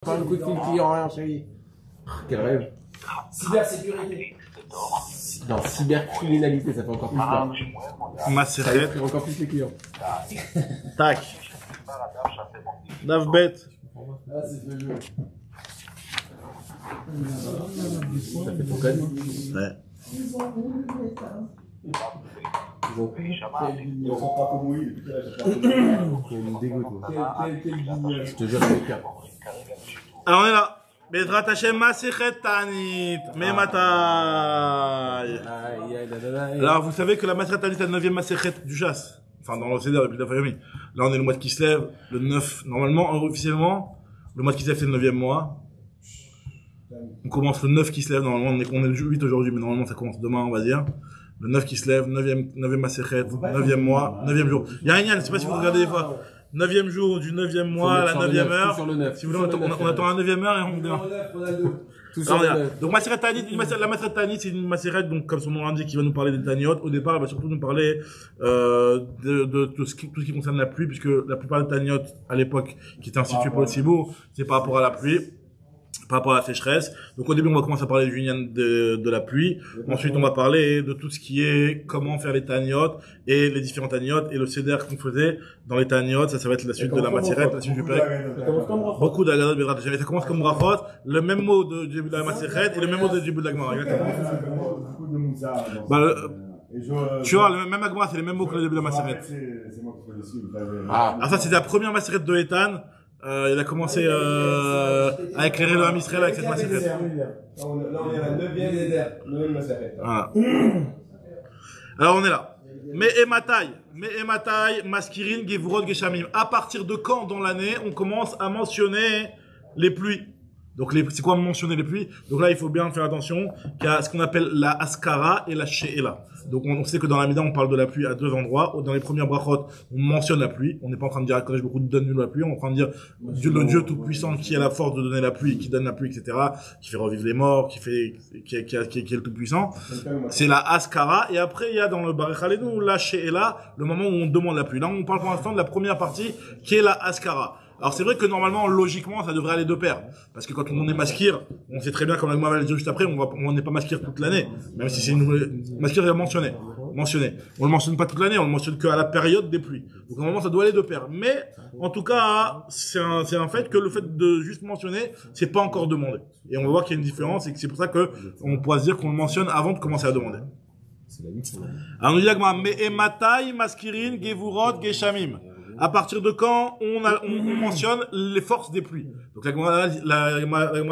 Pas un coup de fil client, rien, chérie. Quel rêve. Cybersécurité. Non, cybercriminalité, ça fait encore plus peur. Ça Maseret. fait encore plus les clients. Tac. Davbet. Ah, c'est ce jeu. Ça fait ton code. Ouais. Ils sont pas comme oui. C'est une dégoûte. Je te jure, c'est le cas. Alors on est là. Bezrat Hashem Maseret Tanit. Mematai. Alors vous savez que la Maseret Tanit est la 9e Maseret du chasse. Enfin dans le CDR depuis la famille. Là on est le mois de Kislev, le 9. Normalement, officiellement, le mois de Kislev c'est le 9e mois. On commence le 9 Kislev, normalement on est le 8 aujourd'hui, mais normalement ça commence demain on va dire. Le 9 Kislev, 9e Maseret, 9e mois, 9e jour. Y'a rien, je sais pas si vous regardez des fois. 9e jour du 9e mois, la 9e heure. Si vous voulez, on attend la 9e heure et on démarre. Donc, Maseret Tanit, la Maseret Tanit, c'est une Maseret, donc, comme son nom l'indique, qui va nous parler des Taniot. Au départ, elle va surtout nous parler, de tout ce qui concerne la pluie, puisque la plupart des Taniot, à l'époque, qui étaient institués pour le Cibourg, c'est par rapport à la pluie. Par rapport à la sécheresse. Donc au début, on va commencer à parler du Inyan de la pluie. Ensuite, on va parler de tout ce qui est comment faire les taniotes et les différents taniotes et le seder qu'on faisait dans les taniotes. Ça va être la suite de la Maseret, la suite du Pérec. Beaucoup d'Agadot Bezrat Hashem. Ça commence comme brachot, le même mot du début de la Maseret et le même mot du début de la Gemara. Tu vois, le même Agma, c'est les mêmes mots que le début de la Maseret. Alors ça, c'est la première Maseret de Ethan. Il a commencé à éclairer le Ham Israël avec cette Maseret. Là, on est à la 9e Maseret. Voilà. Alors on est là. Mais Ematai, Maskirin, Gevurot, Geshamim. À partir de quand dans l'année on commence à mentionner les pluies? Donc c'est quoi mentionner les pluies? Donc là il faut bien faire attention qu'il y a ce qu'on appelle la Askara et la She'ela. Donc on sait que dans la Mida on parle de la pluie à deux endroits. Dans les premières brachot on mentionne la pluie. On n'est pas en train de dire à Kodesh beaucoup de donne-nous la pluie. On est en train de dire le Dieu tout puissant qui a la force de donner la pluie, qui donne la pluie, etc. Qui fait revivre les morts, qui est le tout puissant. C'est la Askara. Et après il y a dans le Barech Aleinu la She'ela, le moment où on demande la pluie. Là on parle pour l'instant de la première partie qui est la Askara. Alors c'est vrai que normalement, logiquement, ça devrait aller de pair. Parce que quand on est maskir, on sait très bien, comme la Gemara va le dire juste après, on n'est pas maskir toute l'année. Même si c'est une maskir est mentionné. On le mentionne pas toute l'année, on le mentionne qu'à la période des pluies. Donc normalement, ça doit aller de pair. Mais, en tout cas, c'est un fait que le fait de juste mentionner, c'est pas encore demandé. Et on va voir qu'il y a une différence et que c'est pour ça que on pourra se dire qu'on le mentionne avant de commencer à demander. Alors on dit la Gemara, Me'ematai, maskirin, gevurot, geshamim. À partir de quand on mentionne les forces des pluies. Donc la Gemara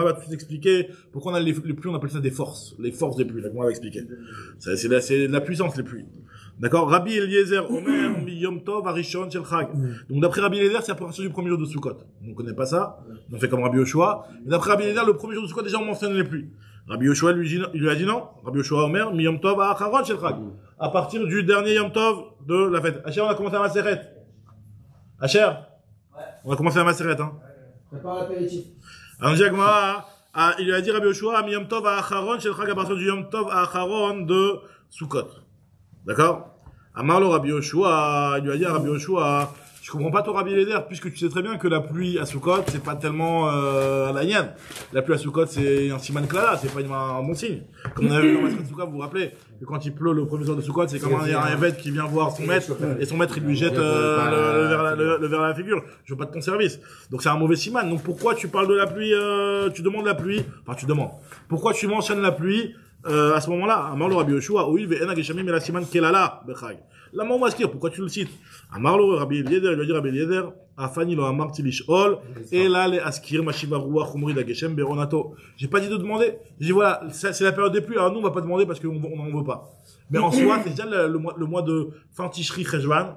va tout expliquer pourquoi on a les pluies, on appelle ça des forces. Les forces des pluies, la Gemara va expliquer. C'est de la puissance, les pluies. D'accord? Rabbi Eliezer, Omer, Yom Tov, Arishon, Shel Chag. Donc d'après Rabbi Eliezer, c'est à partir du premier jour de Sukkot. On ne connaît pas ça. On fait comme Rabbi Yoshua. Mais d'après Rabbi Eliezer, le premier jour de Sukkot, déjà on mentionne les pluies. Rabbi Yoshua lui a dit non. Rabbi Yoshua, Omer, Yom Tov, Acharon, Shel Chag. À partir du dernier Yom Tov de la fête. Hacher, on a commencé à Maseret. Hacher, ouais. On va commencer à Maseret, hein. Prépare l'apéritif. Alors, il lui a dit Rabbi Yoshua, Yom Tov Acharon, Shel Chag, à partir du Yom Tov Acharon de Sukkot. D'accord? Amarlo Rabbi Yoshua, il lui a dit à Rabbi Yoshua, je comprends pas ton Rabbi Eliezer, puisque tu sais très bien que la pluie à Sukkot, c'est pas tellement à la Yann. La pluie à Sukkot, c'est un siman klala, c'est pas un bon signe. Comme on avait vu dans Maseret Sukkot, vous vous rappelez, que quand il pleut le premier jour de Sukkot, c'est comme un évêque qui vient voir son maître, et son maître, il lui jette le verre à la figure. Je veux pas de ton service. Donc c'est un mauvais siman. Donc pourquoi tu parles de la pluie, tu demandes la pluie, enfin tu demandes. Pourquoi tu mentionnes la pluie à ce moment-là? Amarlo Rabbi Yoshua, oui, ve'ena geshamim la siman kelala bechag. La mot maskir, pourquoi tu le cites? Amarlo Rabbi Eliezer, il lui a dit Rabbi Eliezer, afani lo amarti lishol, et là les askir mashiva ruach umri la geshem beronato. J'ai pas dit de demander. J'ai dit voilà, c'est la période des pluies. Alors nous on va pas demander parce qu'on n'en veut pas. Mais en soi, c'est déjà le mois de fin Tishri Cheshvan.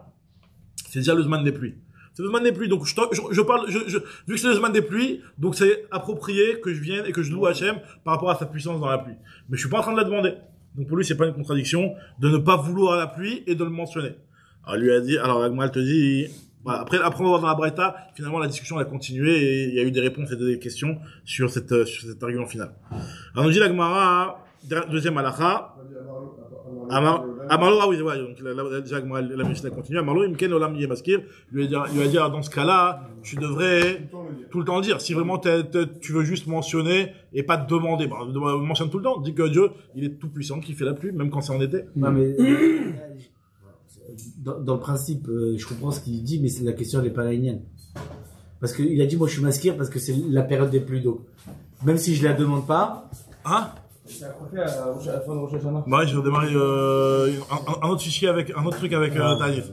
C'est déjà le Zman des pluies. C'est le Zman des pluies. Donc je parle, vu que c'est le Zman des pluies, donc c'est approprié que je vienne et que je loue Hachem par rapport à sa puissance dans la pluie. Mais je suis pas en train de la demander. Donc pour lui, c'est pas une contradiction de ne pas vouloir la pluie et de le mentionner. Alors lui a dit, alors Agma te dit, voilà, après on va voir dans la Braïta, finalement la discussion a continué et il y a eu des réponses et des questions sur cet argument final. Alors on dit la Gemara, deuxième halakha, Amarlo, ah oui, ouais, donc déjà la Mishnah continue. Amarlo, Imken Olam Yemaskir, lui a dit, dans ce cas-là, tu devrais tout le temps le dire. Si vraiment tu veux juste mentionner et pas te demander, bah, mentionne tout le temps. Dis que Dieu, il est tout puissant, qui fait la pluie, même quand c'est en été. Non, mais, dans le principe, je comprends ce qu'il dit, mais la question n'est pas la mienne. Parce qu'il a dit, moi, je suis maskir parce que c'est la période des pluies d'eau. Même si je la demande pas. Hein? C'est accroché à la fin de Rosh Hashanah. Bah, je vais démarrer, un autre fichier avec, un autre truc avec, Taïf.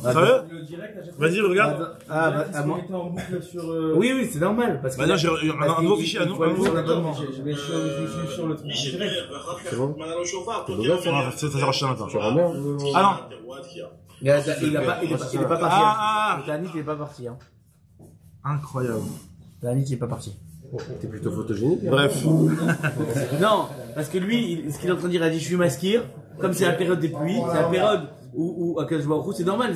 Sérieux? Le direct, à chaque fois. Vas-y, regarde. On était en boucle sur. Oui, oui, c'est normal. Parce que Bah, non, j'ai un nouveau fichier, un nouveau. Je suis sur le truc direct. C'est bon? Ça s'arrache maintenant. Tu ramènes? Ah il est pas parti. Le Tanit, il est pas parti. non. Incroyable. Le Tanit, il est pas parti. T'es plutôt photogénique. Bref. Non, parce que lui, ce qu'il est en train de dire, il a dit, je suis maskir. Comme c'est la période des pluies, c'est la période où à quel jour c'est normal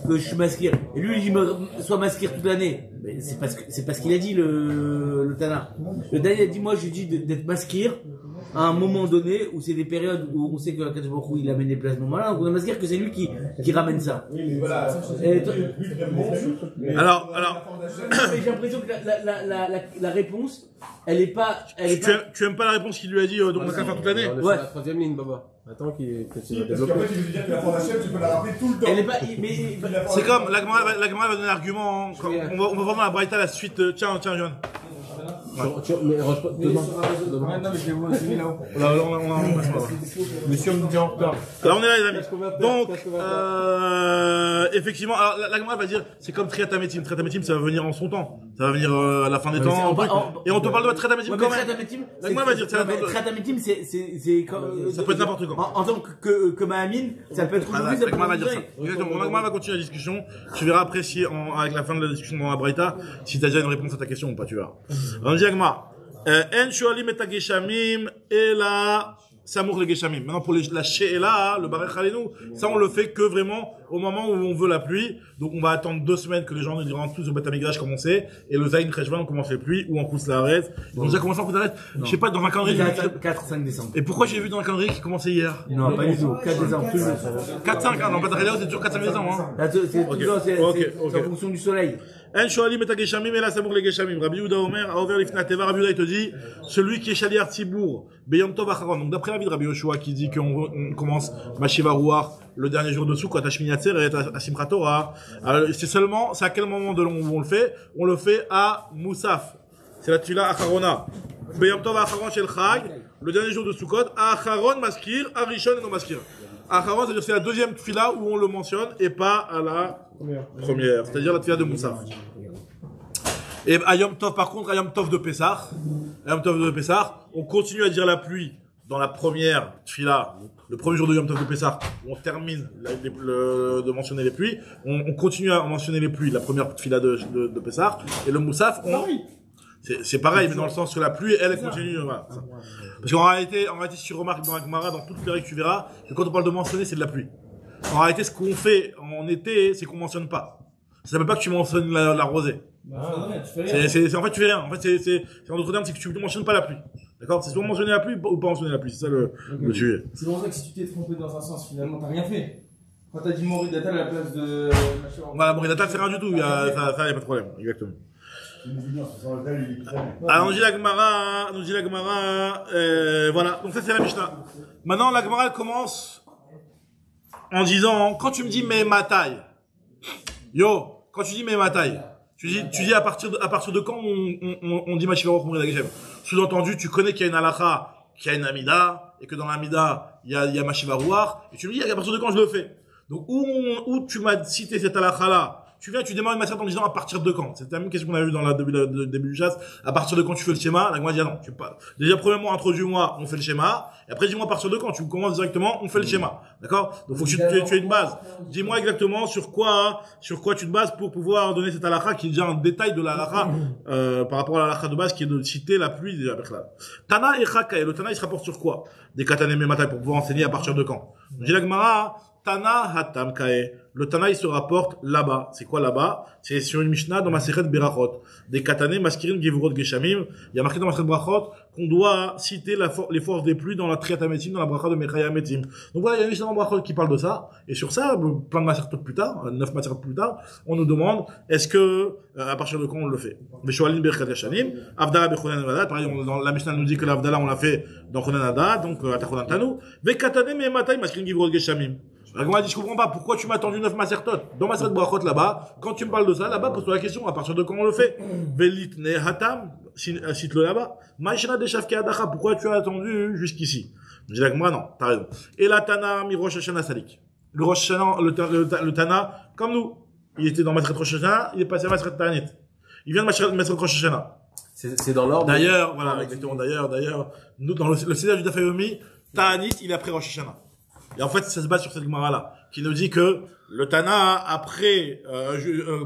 que je suis maskir. Et lui, il dit, sois maskir toute l'année. Mais c'est parce qu'il a dit, le Tana. Le Tana, il a dit, moi, je dis d'être maskir à un moment donné où c'est des périodes où on sait que Akadosh Baruch Hu, il amène des places à ce moment-là, donc on a maskir que c'est lui qui ramène ça. Oui, mais voilà. Alors. Mais j'ai l'impression que la réponse, elle est pas. Tu aimes pas la réponse qu'il lui a dit, donc on va faire toute l'année? Ouais. La troisième ligne, Baba. Attends qu'il continue à Parce qu'en développer. fait, il veut dire que la fondation, tu peux la rappeler tout le temps. Elle est pas. Mais. C'est comme, la Gemara va donner l'argument, on va voir dans la Braïta la suite, tiens, Johan. Mais range pas demain. Non, mais je l'ai vu là-haut. Monsieur, on me dit en retard. Alors on est là, les amis. Donc, effectivement, alors la Gemara va dire, c'est comme Triatametim. Triatametim, ça va venir en son temps. Ça va venir à la fin des temps. Et on te parle de Triatametim quand même. La Gemara va dire, Triatametim, c'est comme. ça peut être n'importe quand. En tant que Mahamine, ça peut être aujourd'hui, ça peut La Gemara va dire ça. être. Exactement. La Gemara va continuer la discussion. Tu verras après si, avec la fin de la discussion dans la Braïta, si t'as déjà une réponse à ta question ou pas, tu verras. On dit Agma, en shoalim et geshamim et la samour le geshamim. Maintenant pour la she'ela, le barech halenu, ça on le fait que vraiment au moment où on veut la pluie. Donc on va attendre 2 semaines que les gens nous diront tous au Beth Amikdash commencer et le Zayin Cheshvan on commence les pluies ou on pousse la arrête. On a déjà commencé en pousse la arrête. Je sais pas dans un calendrier. 4-5 décembre. Et pourquoi j'ai vu dans un calendrier qui commençait hier? Non, pas du tout. 4 décembre. 4-5 ans, non pas de c'est toujours 4-5 décembre. Hein. C'est en fonction du soleil. En shoalim et geshamim et la samour le geshamim. Rabbi Yehuda Omer a ouvert l'ifna teva. Rabbi Yehuda il te dit, celui qui est chaliar tibour, beyom tov acharon. Donc d'après l'avis de Rabbi Yoshua qui dit qu'on commence Mashiva Ruach le dernier jour de Sukkot, à Shmini Atzeret, à Simchat Torah. C'est à quel moment de l'an où on le fait? On le fait à Moussaf. C'est la tfila acharona. Beyom tov acharon shel chag, le dernier jour de Sukkot, acharon maskir, arishon et non maskir. Acharon, c'est-à-dire c'est la deuxième tfila où on le mentionne et pas à la première, c'est-à-dire la tfila de Moussaf. Et à Yom Tov, par contre, à Yom Tov de Pessah, on continue à dire la pluie dans la première tfila, le premier jour de Yom Tov de Pessah, où on termine de mentionner les pluies, on continue à mentionner les pluies, la première tfila de Pessah, et le Moussaf, c'est pareil, mais dans le sens que la pluie, elle continue, voilà. Parce qu'en réalité, si tu remarques dans la Gemara, dans toutes les règles, tu verras que quand on parle de mentionner, c'est de la pluie. En réalité, ce qu'on fait en été, c'est qu'on mentionne pas. Ça s'appelle pas que tu mentionnes la rosée. En fait, tu fais rien. En fait, c'est en d'autres termes, c'est que tu ne mentionnes pas la pluie. D'accord? C'est soit mentionner la pluie ou pas mentionner la pluie. C'est ça le sujet. C'est pour ça que si tu t'es trompé dans un sens, finalement, t'as rien fait. Quand t'as dit Moridatal à la place de. Voilà, Moridatal, c'est rien du tout. Ça, y a pas de problème. Exactement. Alors, nous dit la Gemara, voilà. Donc ça, c'est la Mishnah. Maintenant, la Gemara, elle commence en disant, quand tu me dis, mais ma taille. Quand tu dis, mais ma taille. Tu dis à partir de quand on dit Mashiva Ruach Mourir Geshem. Sous-entendu, tu connais qu'il y a une halakha, qu'il y a une amida, et que dans l'amida, il y a Mashiva Ruach, et tu me dis à partir de quand je le fais. Donc, où tu m'as cité cette halakha-là, tu démarres une matière en disant à partir de quand. C'est la même question qu'on a eu dans le début du chasse. À partir de quand tu fais le schéma, la Gemara dit non, déjà, premièrement, introduis-moi, on fait le schéma, et après, dis-moi à partir de quand. Tu commences directement, on fait le schéma. D'accord? Donc, faut que tu aies une base. Dis-moi exactement sur quoi tu te bases pour pouvoir donner cette halakha qui est déjà un détail de la halakha, par rapport à la halakha de base qui est de citer la pluie des Berkhlal. Tana et Chaka, et le Tana, il se rapporte sur quoi? Des katané matai pour pouvoir enseigner à partir de quand? Dit la Gemara, Tana Hatam Kae. Le Tana, il se rapporte là-bas. C'est quoi là-bas? C'est sur une Mishnah dans Masechet Berachot. Des Katané, Maskirin, Gevurot, Geshamim. Il y a marqué dans Masechet Berachot qu'on doit citer les forces des pluies dans la Triat Ametim, dans la Bracha de Mechaya Ametim. Donc voilà, il y a une Mishnah dans Berachot qui parle de ça. Et sur ça, plein de Masertot plus tard, 9 Masertot plus tard, on nous demande, est-ce que, à partir de quand on le fait? Veshoalim Berkat Yashanim, Avdala Bechonan Adat. Pareil, dans la Mishnah nous dit que l'Avdala, on l'a fait dans Chonan Adat, donc, Atachonan Tanou. Vekatané, Mematai, Maskirin, Gevurot, Geshamim. La Gemara dit, je comprends pas, pourquoi tu m'as attendu 9 masertot dans Maseret Brachot là-bas, quand tu me parles de ça, là-bas, pose-toi la question, à partir de quand on le fait? Velit ne hatam, cite-le là-bas. Maïshana de Shafke Adacha, pourquoi tu as attendu jusqu'ici? Je dis la Gemara, non, t'as raison. Et la Tana, mi Rosh Hashanah Salik. Le Rosh Hashanah, le Tana, comme nous. Il était dans Maseret Rosh Hashanah, il est passé à Maseret Ta'anit. Il vient de Maseret Rosh Hashanah. C'est dans l'ordre. D'ailleurs, voilà, exactement, d'ailleurs, nous, dans le Seder du Daf Yomi, Ta'anit, il est après Rosh Hashanah. Et en fait, ça se base sur cette Gemara-là, qui nous dit que le Tana, après,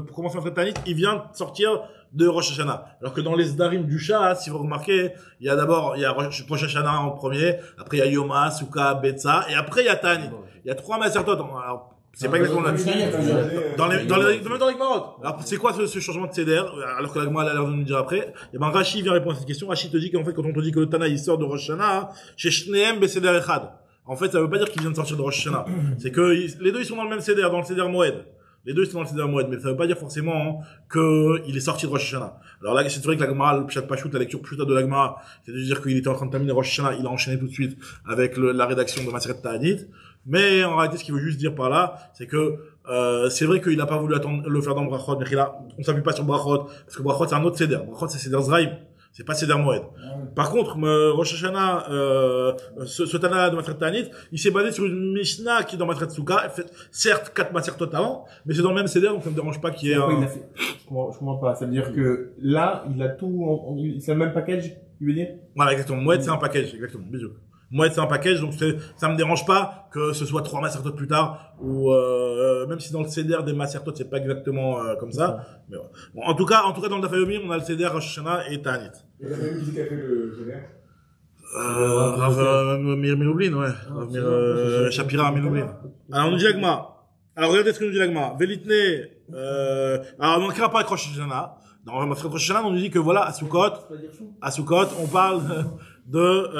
pour commencer en fait Tanit, il vient de sortir de Rosh Hashanah. Alors que dans les Zdarim du Shah, si vous remarquez, il y a Rosh Hashanah en premier, après il y a Yoma, Souka, Betsa, et après il y a Tanit. Il y a 3 masertot. Alors, c'est pas exactement la même chose. Dans les Gemara. Alors, c'est quoi ce changement de Seder? Alors que la Gemara a l'air de nous dire après. Et ben, Rashi vient répondre à cette question. Rashi te dit qu'en fait, quand on te dit que le Tana, il sort de Rosh Hashanah, chez Shneem Beseder Echad. En fait, ça veut pas dire qu'il vient de sortir de Rosh Hashanah. C'est que les deux, ils sont dans le même Seder, dans le Seder Moed. Les deux, ils sont dans le Seder Moed, mais ça veut pas dire forcément qu'il est sorti de Rosh Hashanah. Alors là, c'est vrai que la Gemara, le Pshat Pashut, la lecture Pshuta de la Gemara, c'est de dire qu'il était en train de terminer Rosh Hashanah, il a enchaîné tout de suite avec la rédaction de Maseret Ta'anit. Mais en réalité, ce qu'il veut juste dire par là, c'est que c'est vrai qu'il a pas voulu attendre le faire dans Brachot, mais on s'appuie pas sur Brachot, parce que Brachot, c'est un autre Seder. Brachot, c'est Seder Zraïm. C'est pas Seder Moed. Par contre, Rosh Hashanah, ce Tana de Maseret Ta'anit, il s'est basé sur une Mishnah qui est dans Maseret Souka. Certes, 4 Masertot avant, mais c'est dans le même Seder, donc ça me dérange pas qu'il y ait Je comprends pas. Ça veut dire que là, il a tout, c'est le même package, tu veux dire? Voilà, exactement. Moed, c'est un package, exactement. Bisous. Moi, c'est un package, donc ça me dérange pas que ce soit 3 masertot plus tard, ou même si dans le Seder des masertot, c'est pas exactement comme ça. Mais ouais. Bon, en tout cas, dans le Daf Yomi, on a le Seder, Rosh Hashanah et Ta'anit. Et la même qui a fait le Seder? Mir Miloublin, ouais. Shapira Miloublin. Alors, on nous dit la Gemara. Alors, regardez ce que nous dit la Gemara. Velitne, alors, on n'écrira pas avec Rosh Hashanah. Dans Rosh Hashanah, on nous dit que voilà, à Sukkot, on parle de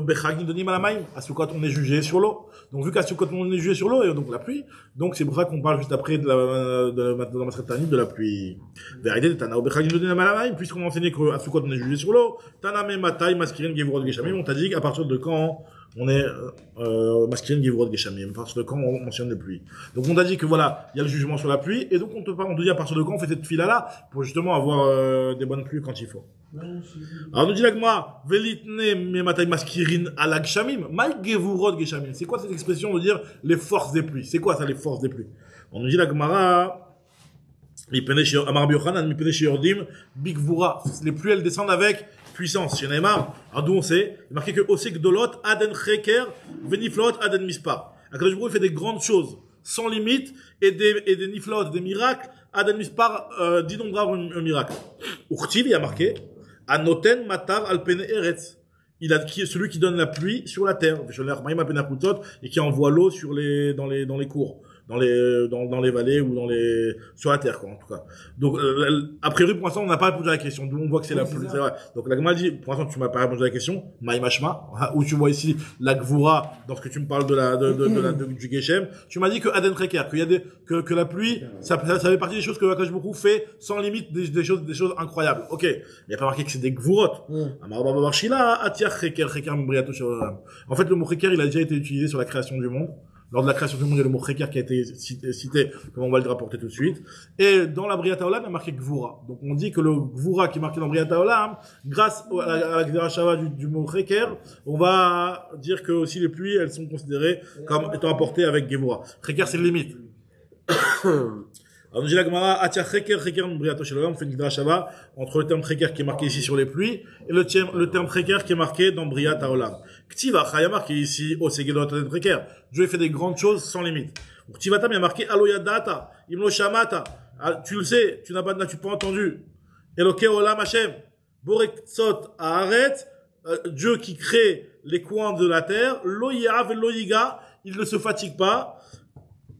Bechagim de Nimalamayim. À Sukkot, on est jugé sur l'eau. Donc, vu qu'à Sukkot, on est jugé sur l'eau, et donc la pluie. Donc, c'est pour ça qu'on parle juste après de la Maseret Ta'anit, de la pluie. Vérité de Tana, ou Bechagim de Nimalamayim, puisqu'on a enseigné qu'à Sukkot, on est jugé sur l'eau. Tana, Mematai, Maskirin, Gevurot, Geshamim. On t'a dit qu'à partir de quand on est, Maskirin, Gevurot, Geshamim. À partir de quand on mentionne les pluies. Donc, on t'a dit que voilà, il y a le jugement sur la pluie, et donc on te dit à partir de quand on fait cette fila-là, pour justement avoir, des bonnes pluies quand il faut. Alors, nous dit la Gemara, Velitne Mematai Maskirin ala Gshamim, Maï Gevurot Geshamim. C'est quoi cette expression de dire les forces des pluies? C'est quoi ça, les forces des pluies? On nous dit la Gemara, Amar Biochanan, Mipene Sheyordim, Bigvura. Les pluies, elles descendent avec puissance. Chez Neymar, alors d'où on sait, il est marqué que Osek Dolot, Aden Cheker, Veniflot, Aden Mispar. Akadosh Baruch Hu fait des grandes choses, sans limite, et des niflot, des miracles, Aden Mispar, d'innombrables miracles. Urtiv, il y a marqué, Anoten Matar Alpene Eretz. Celui qui donne la pluie sur la terre. Et qui envoie l'eau dans les cours. Dans les vallées ou sur la terre, quoi, en tout cas. Donc, a priori, pour l'instant, on n'a pas répondu à la question. D'où on voit que c'est la pluie. C'est vrai. Donc, la Gemara dit, pour l'instant, tu m'as pas répondu à la question. Maïmashma. Où tu vois ici la Gvura, dans ce que tu me parles du Geshem. Tu m'as dit que Aden Reker, que la pluie, ça fait partie des choses que Akash Baruch Hu fait sans limite, des choses incroyables. Ok. Il n'y a pas marqué que c'est des Gvurot. En fait, le mot Reker, il a déjà été utilisé sur la création du monde. Lors de la création du monde, il y a le mot Reker qui a été cité, comme on va le rapporter tout de suite. Et dans la Briat Haolam, il y a marqué Gvura. Donc on dit que le Gvura qui est marqué dans Briat Haolam, grâce à la Gdera Shava du mot Reker, on va dire que aussi les pluies, elles sont considérées comme étant apportées avec Gvura. Reker, c'est le limite. Alors, nous dit la Gemara, Atia Cheker, Cheker, Briato Shalom, on fait une Gdera Shava entre le terme Cheker qui est marqué ici sur les pluies et le terme Cheker qui est marqué dans Briat Haolam. Ktiva, Chaya marqué ici, oh, c'est Gedot Cheker. Dieu fait des grandes choses sans limite. Ktivatam, il y a marqué Aloyadata, Imlo Shamata. Tu le sais, tu n'as pas entendu. Eloke Olam Hashem, Borek Tzot Haaretz, Dieu qui crée les coins de la terre, lo yav lo yiga, il ne se fatigue pas.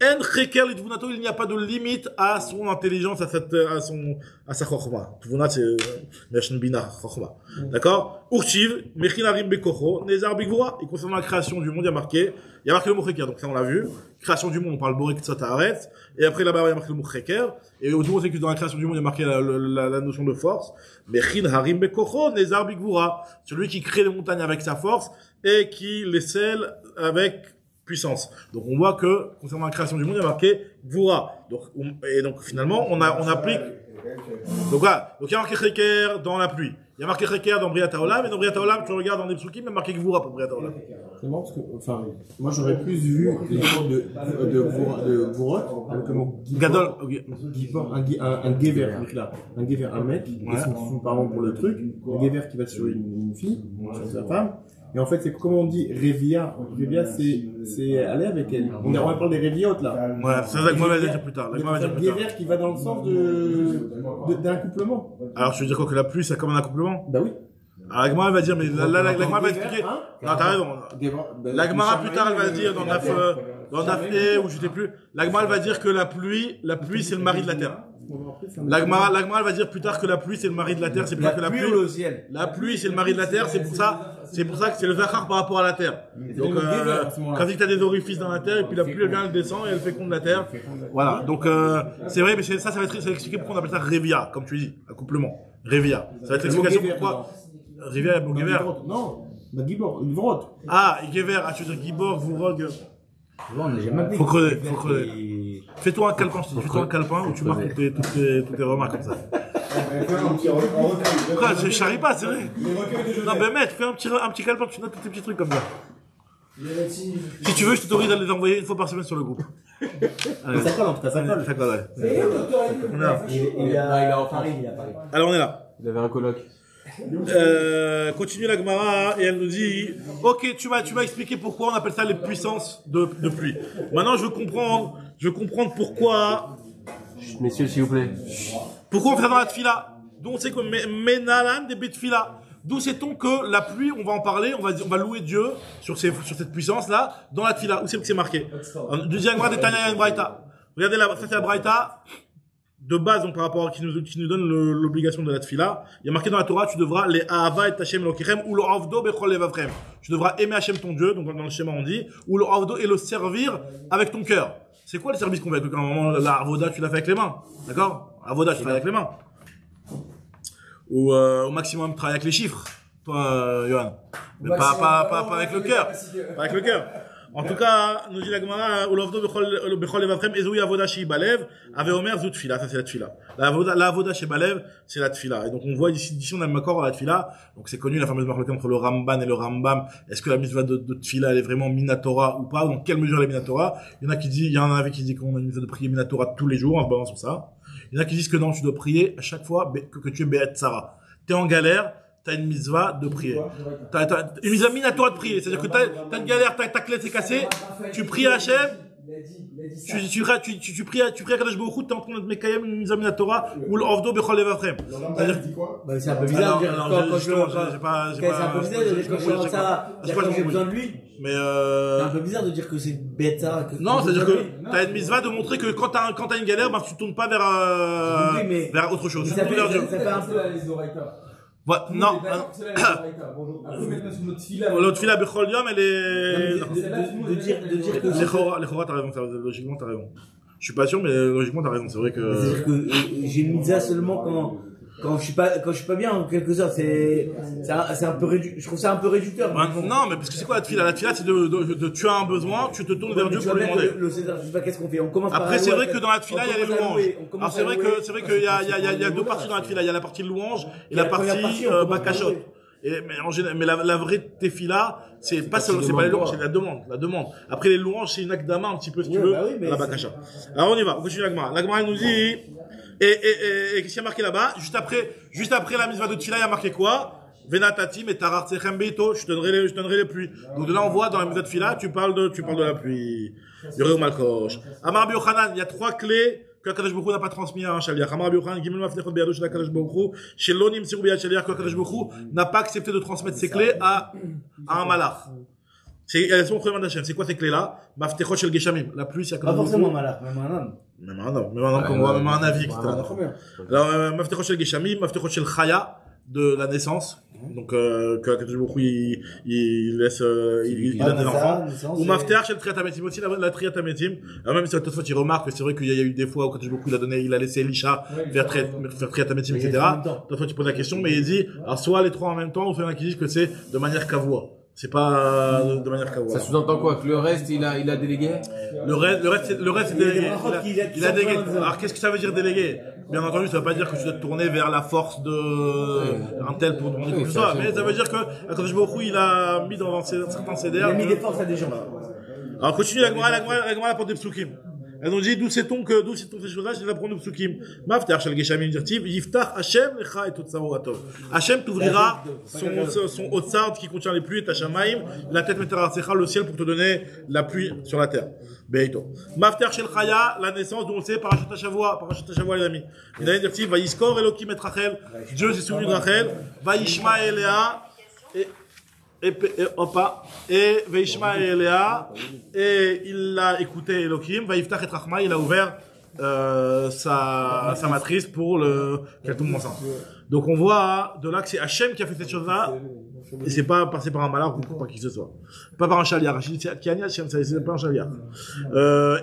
En cheker l'idvunato, il n'y a pas de limite à son intelligence, à sa chorma. Tvunat, c'est Meshn Bina, chorma. D'accord? Urchiv, Mechinarim Bekocho, Nezar Bigvura. Et concernant la création du monde, il y a marqué le mot cheker. Donc ça, on l'a vu. Création du monde, on parle Borek Tsotaharet. Et après, là-bas, il y a marqué le mot cheker. Et au niveau, c'est que dans la création du monde, il y a marqué la notion de force. Mechinarim Bekocho, Nezar Bigvura. Celui qui crée les montagnes avec sa force et qui les scelle avec puissance. Donc on voit que concernant la création du monde, il y a marqué Gvura. Donc finalement, on applique. Donc voilà. Donc il y a marqué Cheker dans la pluie. Il y a marqué Cheker dans Briat Haolam, et dans Briat Haolam, tu regardes dans les psukim, il y a marqué Gvura pour Briat Haolam. C'est marrant parce que, enfin, moi j'aurais plus vu les cours de Gvurot avec le mot Gadol. Gibor, un Gever, un Gever, un mec, et son parent pour le truc, un Gever qui va sur une fille, sur sa femme. Et en fait, c'est comme on dit Révia. Révia, c'est aller avec elle. On parle des Réviotes, là. Ouais, c'est ça que moi, je vais dire plus tard. Un Gever qui va dans le sens d'un accouplement. Alors, tu veux dire quoi, que la pluie, c'est comme un accouplement? Bah oui. Alors, la Gemara va dire, mais la Gemara va expliquer. Non, t'as raison. La Gemara, plus tard, elle va dire dans Daphné, ou je sais plus. La Gemara, elle va dire que la pluie, c'est le mari de la terre. La Gemara, elle va dire plus tard que la pluie, c'est le mari de la terre. C'est pour ça que la pluie, la pluie, c'est le mari de la terre. C'est pour ça que c'est le Zachar par rapport à la terre. Donc, quand tu as des orifices dans la terre, et puis la pluie, elle vient, elle descend, et elle féconde la terre. Voilà. Donc, c'est vrai, mais ça va expliquer pourquoi on appelle ça Révia, comme tu dis, accouplement. Révia. Ça va être l'explication pourquoi. Révia, bon, Gever. Non, bah, Gibor, Gvorot. Ah, Gever, tu veux dire Gibor, Gvorog. Faut creuser. Fais-toi un calepin, fais-toi un calepin où tu marques toutes tes remarques comme ça. Quoi, je charrie pas, c'est vrai. Non, mais mec, fais un petit calepin, tu notes tous tes petits trucs comme ça. Si tu veux, je t'autorise à les envoyer une fois par semaine sur le groupe. Allez. Ça colle, en tout cas, ça colle. Ça colle, ouais. Il a en Paris, il a Paris. Alors, on est là. Il avait un colloque. Continue la Gemara et elle nous dit ok, tu m'as expliqué pourquoi on appelle ça les puissances de pluie. Maintenant je veux comprendre pourquoi. Messieurs, s'il vous plaît. Pourquoi on fait ça dans la tfila? Donc on sait que Menalan des tfila. D'où sait-on que la pluie, on va en parler, on va louer Dieu sur cette puissance là dans la tfila. Où c'est que c'est marqué? Du Gemara de Tanya et Braïta. Regardez là, ça c'est la Braïta. De base, donc, par rapport à qui nous donne l'obligation de la tfila, il y a marqué dans la Torah, tu devras les ahava et Hashem lokichem ou le avdo bechol levavchem. Tu devras aimer Hashem ton Dieu, donc dans le schéma on dit, ou le avdo et le servir avec ton cœur. C'est quoi le service qu'on fait avec le cœur? À un moment, la avoda, tu l'as fait avec les mains. D'accord? Avoda, tu travailles avec les mains. Ou, au maximum, travaille avec les chiffres. Toi, Yohan. Mais pas avec le cœur. Pas avec le cœur. En tout cas, nous dit la Gemara, Ulovdo bechol levavchem, ezouy avoda shi balev, ave omer zu tfila, ça c'est la tfila. La avoda shi balev, c'est la tfila. Et donc on voit ici on a le makor à la tfila. Donc c'est connu la fameuse marque entre le Ramban et le Rambam. Est-ce que la mitzvah de tfila elle est vraiment minatora ou pas? Dans quelle mesure elle est minatora? Il y en a qui dit qu'on a une mitzvah de prier minatora tous les jours, en se basant sur ça. Il y en a qui disent que non, tu dois prier à chaque fois que tu es Be'et Sarah. T'es en galère, t'as une mitzvah de prier. T'as une mitzvah minatora de prier. C'est-à-dire que t'as une galère, ta clé s'est cassée, tu pries à Hachem, tu pries à Kadosh Baruch Hu, t'es en train de Mekayem une mitzvah minatora, ou l'Ovdo Bechol Levavchem. C'est-à-dire dit quoi? Bah, c'est un peu bizarre de dire quand je le c'est un peu bizarre de dire quand je suis ça, quand j'ai besoin de lui. Mais c'est un peu bizarre de dire que c'est bêta. Non, c'est-à-dire que t'as une mitzvah de montrer que quand t'as une galère, bah tu tournes pas vers autre chose. Tu tournes vers Dieu. Ça fait un peu Ouais, non. L'autre fila Bechol Yom, elle est. De dire que. Les Chora, t'as raison, logiquement, t'as raison. Je suis pas sûr, mais logiquement, t'as raison. C'est vrai que. C'est-à-dire que j'ai une mitzvah seulement quand je suis pas bien, en quelque sorte, c'est un peu je trouve ça un peu réducteur. Non, mais parce que c'est quoi la tfila? La tfila, c'est tu as un besoin, tu te tournes vers Dieu pour lui demander. Le César, je sais pas qu'est-ce qu'on fait. On commence après, c'est vrai que dans la tfila, il y a les louanges. Alors, c'est vrai qu'il y a deux parties dans la tfila. Il y a la partie louange et la partie bakashot. Mais la vraie tefila, c'est pas les louanges, c'est la demande. Après, les louanges, c'est une akdama un petit peu, si tu veux, la bakasha. Alors, on y va. On continue l'agma. L'agma, elle nous dit, et qu'est-ce qu'il y a marqué là-bas? Juste après la mitzvah de tfila, il y a marqué quoi? Venatatim et tarar tsechem beito, je donnerai les pluies. Donc de là, on voit dans la mitzvah de tfila, tu parles de la pluie. Yoreh ou malkosh. Amar Yochanan, il y a 3 clés que Akadosh Baruch Hu n'a pas transmis à un shaliach. Amar Rabbi Yochanan, Gimel Maftechot Beyado shel Akadosh Baruch Hu, shelo nimtziru beyad shaliach, que Akadosh Baruch Hu n'a pas accepté de transmettre ses clés à un malach. Elles sont au premier d'Hachem. C'est quoi ces clés-là? Maftechot shel Geshamim. La pluie, c'est Pas forcément malach, même un homme. Même un homme. Même un homme comme moi, même un avis, etc. Alors, Maftechot shel Geshamim, Maftechot shel Chaya, de la naissance. Donc, que Akadosh Baruch Hu, il laisse, il donne des enfants. Ou Mafter shel Triat HaMetim, aussi la Triat HaMetim. Alors, même si cette fois, il remarque que c'est vrai qu'il y a eu des fois où Akadosh Baruch Hu, il a laissé Elisha faire Triat HaMetim, etc. D'autres fois, tu poses la question, mais il dit, alors, soit les trois en même temps, ou soit il y en a qui disent que c'est de manière kavua. C'est pas de manière kavua. Ça sous-entend quoi? Que le reste, il a délégué? Le reste, c'est délégué. Il a délégué. Alors, qu'est-ce que ça veut dire délégué? Bien entendu, ça veut pas dire que tu dois te tourner vers la force de un tel pour demander quoi que ce soit. Mais ça veut dire que, quand je beaucoup, il a mis dans certains CDR. Il a mis des forces à des gens. Alors, continue la Gemara apporte des psukim. Elles ont dit, d'où sait-on ces choses-là? Je les apprends de psukim. Mafter shel Geshamim dirtiv, yiftach Hashem lecha et otsaru atov. Hashem t'ouvrira son otsard qui contient les pluies et ta shamaim, la tête mettra le ciel pour te donner la pluie sur la terre. Beito. Mafter shel Chaya, la naissance dont on sait Parashat Shavua les amis. Il a dit, va yiskor Elokim et Rachel, Dieu s'est souvenu de Rachel, va yishma Elea, et Veishma et Léa, et il a écouté Elohim, Vaïftach et Rachma, il a ouvert sa matrice pour qu'elle tombe enceinte. Donc on voit de là que c'est Hachem qui a fait cette chose-là, et c'est pas passé par un malheur ou par qui que ce soit. Pas par un chaliar. C'est pas un chaliar.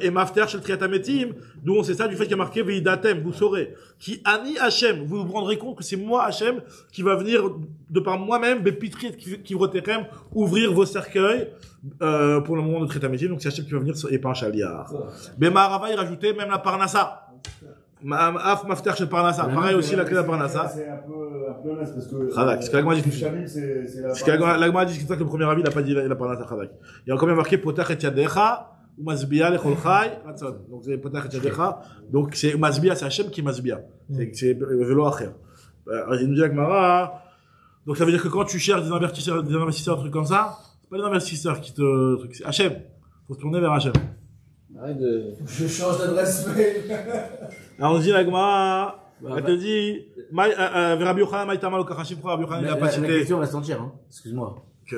Et Mafter shel Triat HaMetim, d'où on sait ça, du fait qu'il y a marqué Veidatem, vous saurez. Qui Ani Hachem, vous vous rendrez compte que c'est moi Hachem qui va venir de par moi-même, Bepitrit qui Kivroterem, ouvrir vos cercueils, pour le moment de Triat HaMetim, donc c'est Hachem qui va venir et pas un chaliar. Bema il rajoutait même la Parnassa. Af Mafter shel Parnassa. Pareil aussi la clé de la Parnassa. C'est un peu naze parce que. Khadak. Ce que l'Agma dit. C'est l'Agma dit que le premier avis, il n'a pas dit la Parnassa Khadak. Il y a encore bien marqué Potach et Yadecha, ou Masbia lechol chai, Ratzon. Donc c'est Potach et Yadecha. Donc c'est Masbia, c'est Hachem qui Masbia. C'est Velo Acher. Il nous dit Agmara. Donc ça veut dire que quand tu cherches des investisseurs, un truc comme ça, c'est pas des investisseurs qui te. C'est Hachem. Faut se tourner vers Hachem. Arrête de. Je change d'adresse mail. Alors on dit l'Agma. Elle te dit, Rabbi Yochanan Maïtama Lokachashim, Rabbi Yochanan il a pas cité. La question va se sentir, hein. Excuse-moi. Que?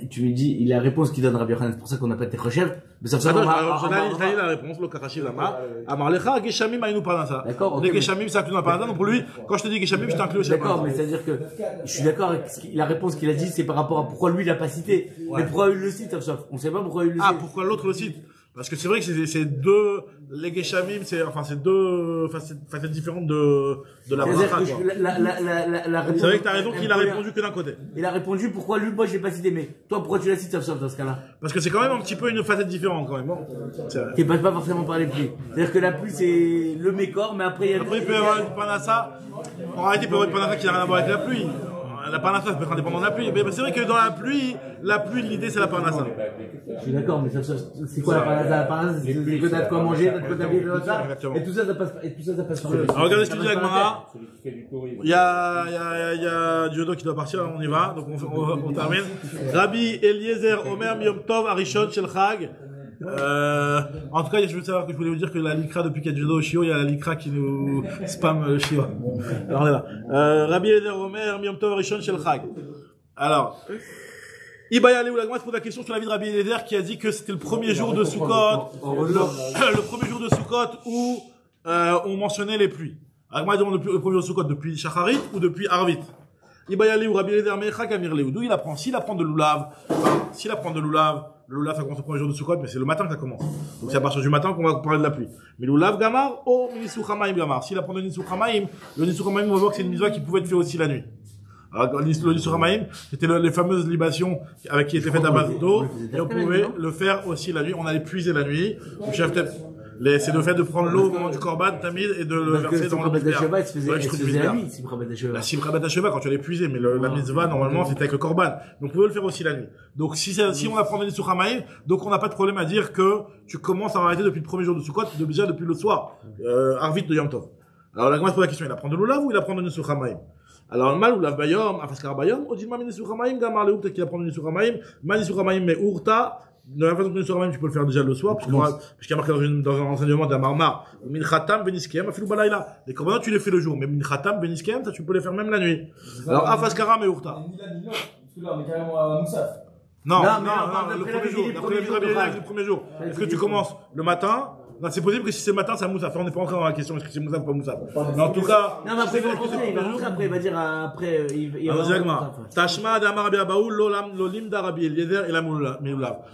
Tu me dis, il a la réponse qu'il donne Rabbi Yochanan, c'est pour ça qu'on n'a pas été rechev. Mais ça fait Attends, je l'ai la réponse, Lokachashim Lama. Amarlecha, Geshamim Aïnou Parnassa. D'accord, ok. Les Geshamim, ça inclut dans Parnassa, donc pour lui, quand je te dis Geshamim, je t'inclus aussi. D'accord, mais c'est-à-dire que, je suis d'accord avec la réponse qu'il a dit, c'est par rapport à pourquoi lui il a pas cité. Mais pourquoi il le cite, sauf on sait pas pourquoi il le cite. Ah, pourquoi l'autre le cite? Parce que c'est vrai que c'est deux, les Geshamim, c'est deux facettes différentes de la bracha, quoi. C'est vrai que t'as raison qu'il a répondu que d'un côté. Il a répondu pourquoi lui, moi, je l'ai pas cité, mais toi, pourquoi tu l'as cité, sauf dans ce cas-là? Parce que c'est quand même un petit peu une facette différente, quand même. Bon, qui passe pas forcément par les pluies. C'est-à-dire que la pluie, c'est le mécor, mais après, il y a après, il peut y avoir une panassa. En réalité, il peut y avoir une panassa qui n'a rien à voir avec la pluie. La parnassa, ça peut être indépendant de la pluie. Mais c'est vrai que dans la pluie, l'idée, c'est la parnassa. Je suis d'accord, mais c'est quoi la parnassa? La parnassa, c'est que t'as de quoi manger, t'as de quoi t'habiller, et tout ça, ça passe par le. Alors, regardez ce que dit Agmara. Il y a Diodo qui doit partir, on y va. Donc, on termine. Rabbi Eliezer Omer Miyom Tov Arishon Shel Chag. En tout cas, je voulais vous dire que la Likra, depuis qu'il y a Judo au Shio, il y a la Likra qui nous spam le Shio. Alors, on est là. Rabbi Eliezer Omer Miyom Tov Arishon Shel Chag. Alors, Ibayale ou l'Agma se pose la question sur la vie de Rabbi Eliezer qui a dit que c'était le premier jour de Sukkot, le premier jour de Sukkot où on mentionnait les pluies. Agma demande le premier jour de Sukkot depuis Shacharit ou depuis Arvit. Ibayale ou Rabbi Eliezer Mecha Kamir Leu. D'où il apprend? S'il apprend de Lulav, le Lulav ça commence le premier jour de Sukkot, mais c'est le matin que ça commence. Donc c'est à partir du matin qu'on va parler de la pluie. Mais Lulav Gamar, Nisou Chamaim Gamar. S'il apprend de Nisou Chamaim, le Nisou Chamaim, on va voir que c'est une mitzvah qui pouvait être faite aussi la nuit. Alors, le Nisou Chamaim, c'était les fameuses libations avec qui étaient faites à base d'eau, et on pouvait le faire aussi la nuit. On allait puiser la nuit. Le chef c'est le fait de prendre l'eau au moment du korban, tamid, et de le verser dans le misbéach. Il se faisait la nuit, La Simchat HaSheva, quand tu allais puiser, mais la mitzvah, normalement, c'était avec le korban. Donc, on pouvait le faire aussi la nuit. Donc, si on apprend des Nisou Chamaim, donc on n'a pas de problème à dire que tu commences à arrêter depuis le premier jour de Sukkot, déjà depuis le soir, Arvit de Yom Tov. Alors, la Gemara se pose la question, il apprend de l'Olav ou il apprend de Nisou Chamaim? Alors, mal ou la bayom, afaskar bayom, odilma min Nisou Chamaim, gamar le peut-être qu'il apprend de Nisou Chamaim, ma Nisou Chamaim, mais urta, De la façon que tu même, tu peux le faire déjà le soir, puisqu'il y a marqué dans un enseignement de la Marmar, min khatam beniskem, afilou balayla. Les corbanotes, tu les fais le jour, mais min khatam beniskem, ça tu peux les faire même la nuit. Alors, afaskara me urta. Parce que là, on est carrément à Moussaf. Non, Non, mais on parle le d'après premier la jour, Bible, d'après premier jour de le premier jour. Est-ce que tu commences le matin? Non, c'est possible que si c'est le matin, c'est Moussaf. On n'est pas encore dans la question, est-ce que c'est Moussaf ou pas Moussaf? Mais en tout cas, Non, mais après, il va rentrer, après, il va dire, après, il va Zagma. Tashma d'Amar Rabbi Abaoul, l'olim d'Arabi Eliezer et la Moulav.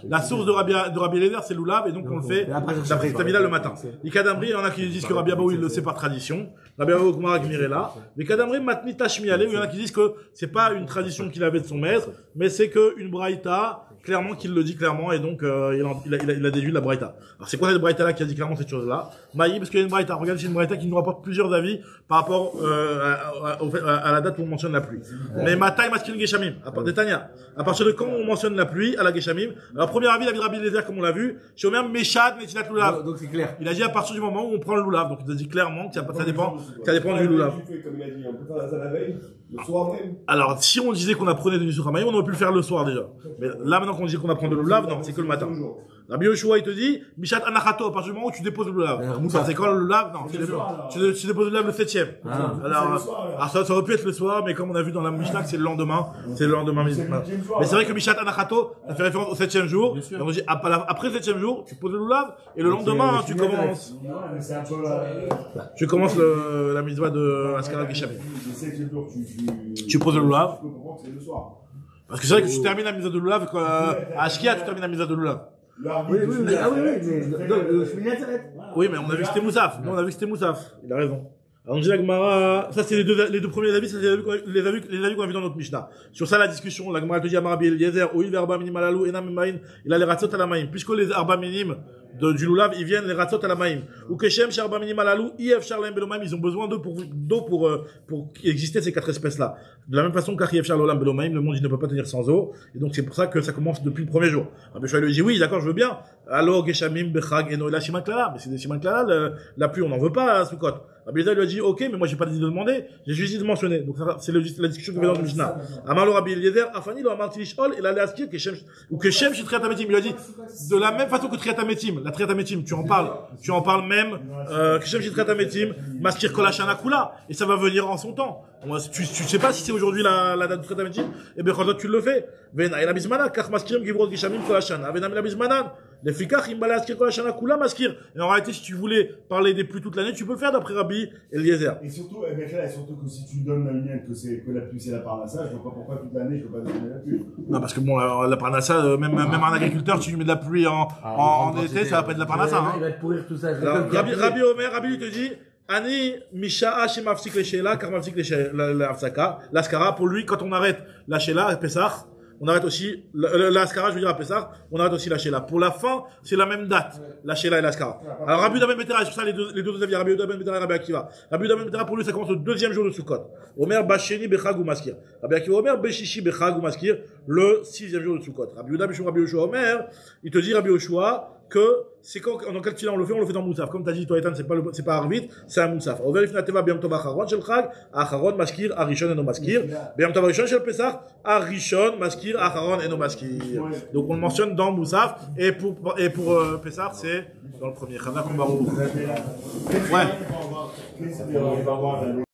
La source de Rabbi Eliezer, c'est l'Oulav, et donc on le fait d'après Tamida le matin. Les Kadamri, il y en a qui disent que Rabbi Abaoul, il le sait par tradition. Rabbi Abaoul, Gmara Gmirela. Les Kadamri, Matni Tashmi Ale, il y en a qui disent que c'est pas une tradition qu'il avait de son maître, mais c'est que une braïta, clairement, qu'il le dit clairement, et donc, il a déduit la braïta. Alors, c'est quoi cette braïta-là qui a dit clairement cette chose-là? Maï, parce qu'il y a une braïta. Regarde, c'est une braïta qui nous rapporte plusieurs avis par rapport, à la date où on mentionne la pluie. Mais Matai Maskin Geshamim, à part Tania. À partir de quand on mentionne la pluie, à la Geshamim. Alors, premier avis, l'avis de Rabbi Eliezer, comme on l'a vu. Chez Omer, Meshad, Netilat Lulav. Donc c'est clair. Il a dit à partir du moment où on prend le Lulav. Donc, il a dit clairement que ça dépend du Lulav. Comme il a dit, on peut faire ça la veille, le soir même. Alors, si on disait qu'on apprenait de Nusur Hamayim, on aurait pu le faire le soir déjà. Mais là, maintenant qu'on dit qu'on apprend de Lulav, non, c'est que le matin. Rabbi Yoshua, il te dit, Mishat Anachato, à partir du moment où tu déposes le Lulav. C'est quand le Lulav? Non, tu déposes le Lulav le 7e. Alors, ça aurait pu être le soir, mais comme on a vu dans la Mishnah, c'est le lendemain. C'est le lendemain. Mais c'est vrai que Mishat Anachato, ça fait référence au 7e jour. Et on dit, après le 7e jour, tu poses le Lulav, et le lendemain, tu commences. Tu commences la mitzvah de Askara Geshamim. Tu poses le Lulav. Parce que c'est vrai que tu termines la mitzvah de Lulav, à Ashkia, tu termines la mitzvah de Lulav. Oui, mais, donc, le Shmini Atzeret. Oui, mais on a vu que c'était Moussaf. Non, on a vu que c'était Moussaf. Il a raison. Alors, j'ai la Gemara, ça c'est les deux premiers avis, ça c'est les avis qu'on a vu dans notre Mishnah. Sur ça, la discussion, la Gemara te dit à Rabbi Eliezer, Oïl verba minim alalou, enam maïn, il a les ratzot à la maïm. Puisque les arba minim du Lulav, ils viennent les ratzot à la maïm. Ou keshem, sharba minim alalou, if charlem belomaïm, ils ont besoin d'eau pour exister ces quatre espèces-là. De la même façon qu'Achiev charlolam belomaïm, le monde il ne peut pas tenir sans eau. Et donc c'est pour ça que ça commence depuis le premier jour. Rabbi Shmuel lui dit, oui, d'accord, je veux bien. Alors, geshamim, bechag, eno, la shiman klala. Mais c'est des shiman klala, la pluie, on n'en veut pas, à Sukkot. Rabbi Eliezer lui a dit, ok, mais moi j'ai pas dit de demander, j'ai juste dit de mentionner. Donc c'est la discussion que nous avons dans le Mishnah. Amarlo Rabbi Eliezer, Afani lo amarti lishol, il allait askir ou que Shem chez Triatametim. Il lui a dit, de la même façon que Triatametim, la Triatametim, tu en parles même, que Shem chez Triatametim, maskir kolashana kula, et ça va venir en son temps. Tu sais pas si c'est aujourd'hui la date de Triatametim, et bien quand tu le fais, vena ela bizmana, kach maskirim givrot gishamim kolashana, vena ela bizmanan. Les fikach, il askir kolashana kula maskir. Et en réalité, si tu voulais parler des pluies toute l'année, tu peux le faire d'après Rabbi Eliezer. Et surtout, que si tu donnes la lumière que la pluie c'est la parnassa, je vois pas pourquoi toute l'année je peux pas donner la pluie. Non, parce que bon, la parnassa, même un agriculteur, si tu mets de la pluie en été, ça va pas être de la parnassa, hein. Il va te pourrir tout ça. Alors, Rabbi Omer, Rabbi lui te dit, Ani Misha'a Shemafsik le Sheila, car Mafsik la Afsaka, l'Askara, pour lui, quand on arrête la Sheila, Pessah, on arrête aussi, l'Askara, je veux dire à Pessah, on arrête aussi la Sheila. Pour la fin, c'est la même date, la Sheila et l'Askara. Alors, Rabbi Uda ben Betera, sur ça, les deux avis, Rabbi Uda ben Betera et Rabbi Akiva. Rabbi Uda ben Betera, pour lui, ça commence le deuxième jour de Sukkot. Omer Basheni Bechag ou Maskir. Rabbi Akiva Omer Beshishi Bechag ou Maskir, le 6e jour de Sukkot. Rabbi Uda Bishou Rabbi Yoshua Omer, il te dit, Rabbi Yoshua, que c'est dans quel style on le fait dans Moussaf. Comme tu as dit, toi, Ethan, c'est pas Arvit, c'est un Moussaf. On vérifie la Teva, Biam Tov Acharon, Shel Chag, Acharon, Maskir, Arishon, Eno Maskir. Biam Tov Arishon, Shel Pesach, Arishon, Maskir, Acharon, Eno Maskir. Donc on le mentionne dans Moussaf, et pour Pesach, c'est dans le premier. Ouais.